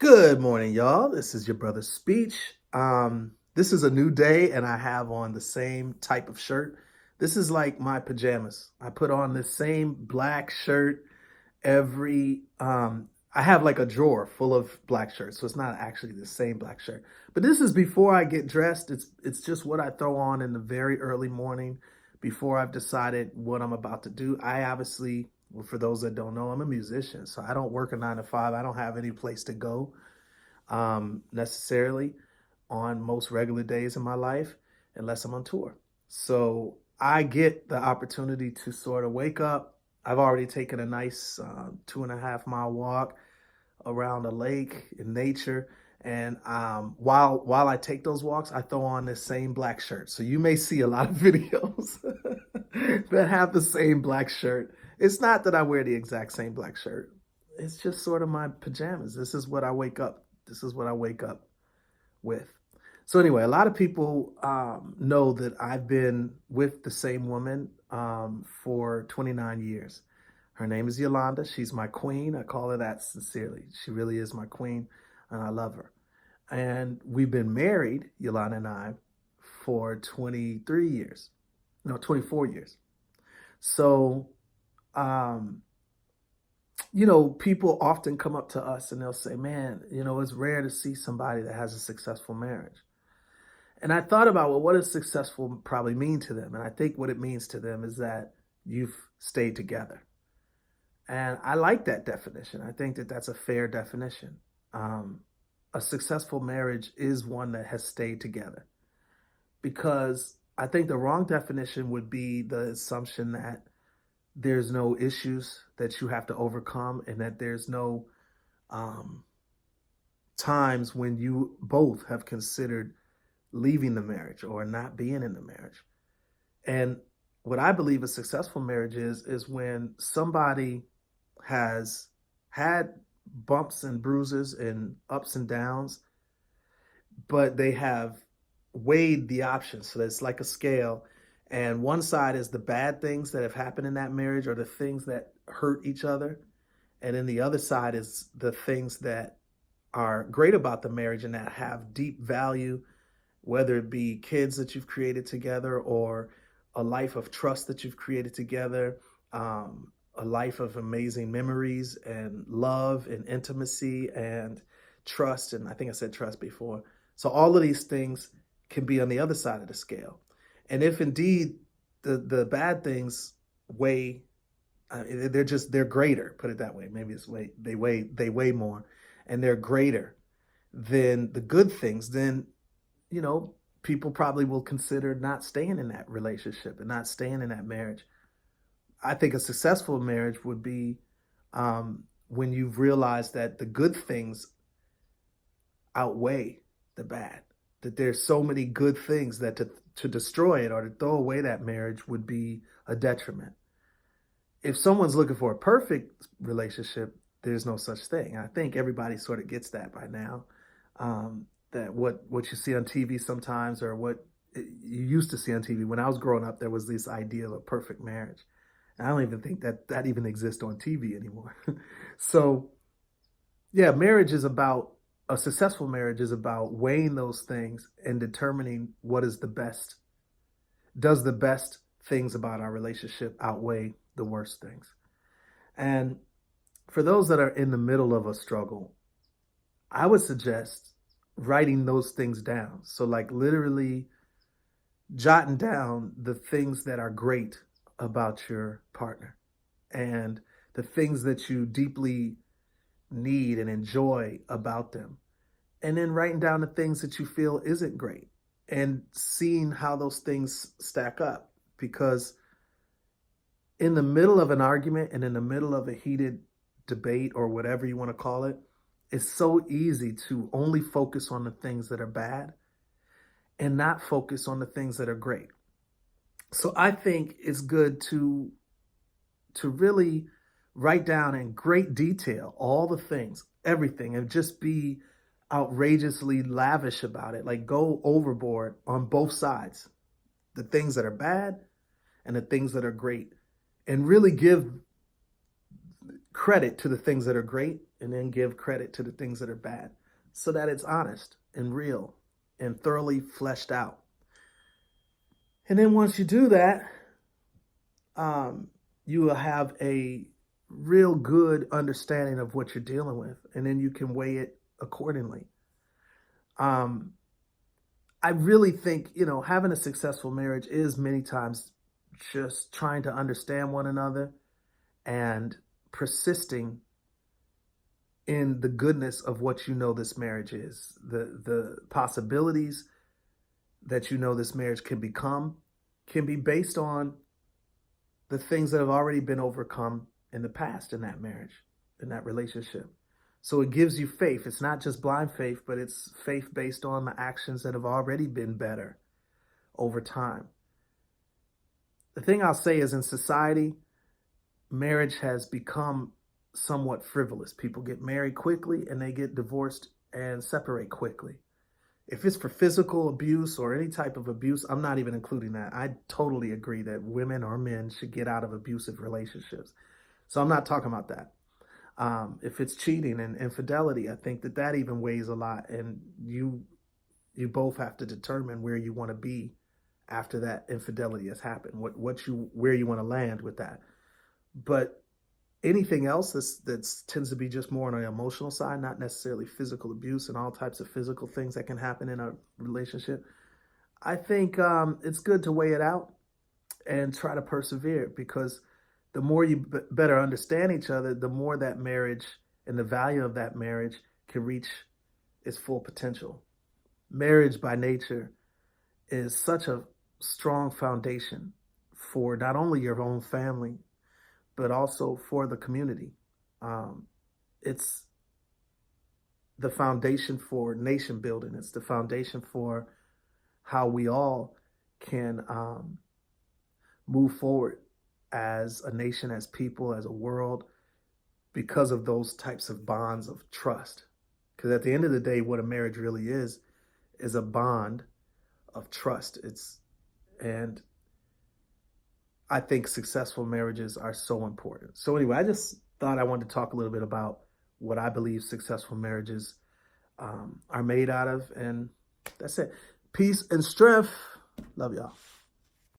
Good morning, y'all. This is your brother Speech. This is a new day, and I have on the same type of shirt. This is like my pajamas. I put on this same black shirt every. I have like a drawer full of black shirts, so it's not actually the same black shirt. But this is before I get dressed. It's just what I throw on in the very early morning before I've decided what I'm about to do. I obviously, well, for those that don't know, I'm a musician, so I don't work a 9 to 5. I don't have any place to go necessarily on most regular days in my life unless I'm on tour. So I get the opportunity to sort of wake up. I've already taken a nice 2.5 mile walk around a lake in nature. And while I take those walks, I throw on this same black shirt. So you may see a lot of videos that have the same black shirt. It's not that I wear the exact same black shirt. It's just sort of my pajamas. This is what I wake up. This is what I wake up with. So anyway, a lot of people know that I've been with the same woman for 29 years. Her name is Yolanda. She's my queen. I call her that sincerely. She really is my queen, and I love her. And we've been married, Yolanda and I, for 23 years. No, 24 years. So, people often come up to us and they'll say, man, it's rare to see somebody that has a successful marriage. And I thought about, well, what does successful probably mean to them? And I think what it means to them is that you've stayed together. And I like that definition. I think that that's a fair definition. A successful marriage is one that has stayed together, because I think the wrong definition would be the assumption that there's no issues that you have to overcome, and that there's no times when you both have considered leaving the marriage or not being in the marriage. And what I believe a successful marriage is when somebody has had bumps and bruises and ups and downs, but they have weighed the options. So it's like a scale. And one side is the bad things that have happened in that marriage, or the things that hurt each other. And then the other side is the things that are great about the marriage and that have deep value, whether it be kids that you've created together, or a life of trust that you've created together, a life of amazing memories and love and intimacy and trust. And I think I said trust before. So all of these things can be on the other side of the scale. And if indeed the bad things weigh, they're greater, put it that way. Maybe it's they weigh more, and they're greater than the good things, then, people probably will consider not staying in that relationship and not staying in that marriage. I think a successful marriage would be when you've realized that the good things outweigh the bad, that there's so many good things that to destroy it or to throw away that marriage would be a detriment. If someone's looking for a perfect relationship, there's no such thing. I think everybody sort of gets that by now. That what you see on TV sometimes, or what you used to see on TV. When I was growing up, there was this idea of a perfect marriage. And I don't even think that even exists on TV anymore. So, yeah, a successful marriage is about weighing those things and determining what is the best. Does the best things about our relationship outweigh the worst things? And for those that are in the middle of a struggle, I would suggest writing those things down. So like literally jotting down the things that are great about your partner and the things that you deeply need and enjoy about them. And then writing down the things that you feel isn't great and seeing how those things stack up. Because in the middle of an argument and in the middle of a heated debate, or whatever you want to call it, it's so easy to only focus on the things that are bad and not focus on the things that are great. So I think it's good to really write down in great detail all the things, everything, and just be outrageously lavish about it. Like go overboard on both sides, the things that are bad and the things that are great, and really credit to the things that are great and then give credit to the things that are bad so that it's honest and real and thoroughly fleshed out. And then once you do that, you will have a real good understanding of what you're dealing with, and then you can weigh it accordingly. Um, I really think, having a successful marriage is many times just trying to understand one another and persisting in the goodness of what this marriage is, the possibilities that this marriage can become can be based on the things that have already been overcome in the past in that marriage, in that relationship. So it gives you faith. It's not just blind faith, but it's faith based on the actions that have already been better over time. The thing I'll say is, in society, marriage has become somewhat frivolous. People get married quickly and they get divorced and separate quickly. If it's for physical abuse or any type of abuse, I'm not even including that. I totally agree that women or men should get out of abusive relationships. So I'm not talking about that. If it's cheating and infidelity, I think that even weighs a lot, and you both have to determine where you want to be after that infidelity has happened. Where you want to land with that. But anything else that tends to be just more on an emotional side, not necessarily physical abuse and all types of physical things that can happen in a relationship, I think it's good to weigh it out and try to persevere, because the more you better understand each other, the more that marriage and the value of that marriage can reach its full potential. Marriage by nature is such a strong foundation for not only your own family, but also for the community. It's the foundation for nation building. It's the foundation for how we all can move forward as a nation, as people, as a world, because of those types of bonds of trust. Because at the end of the day, what a marriage really is a bond of trust. And I think successful marriages are so important. So anyway, I just thought I wanted to talk a little bit about what I believe successful marriages are made out of. And that's it. Peace and strength. Love y'all.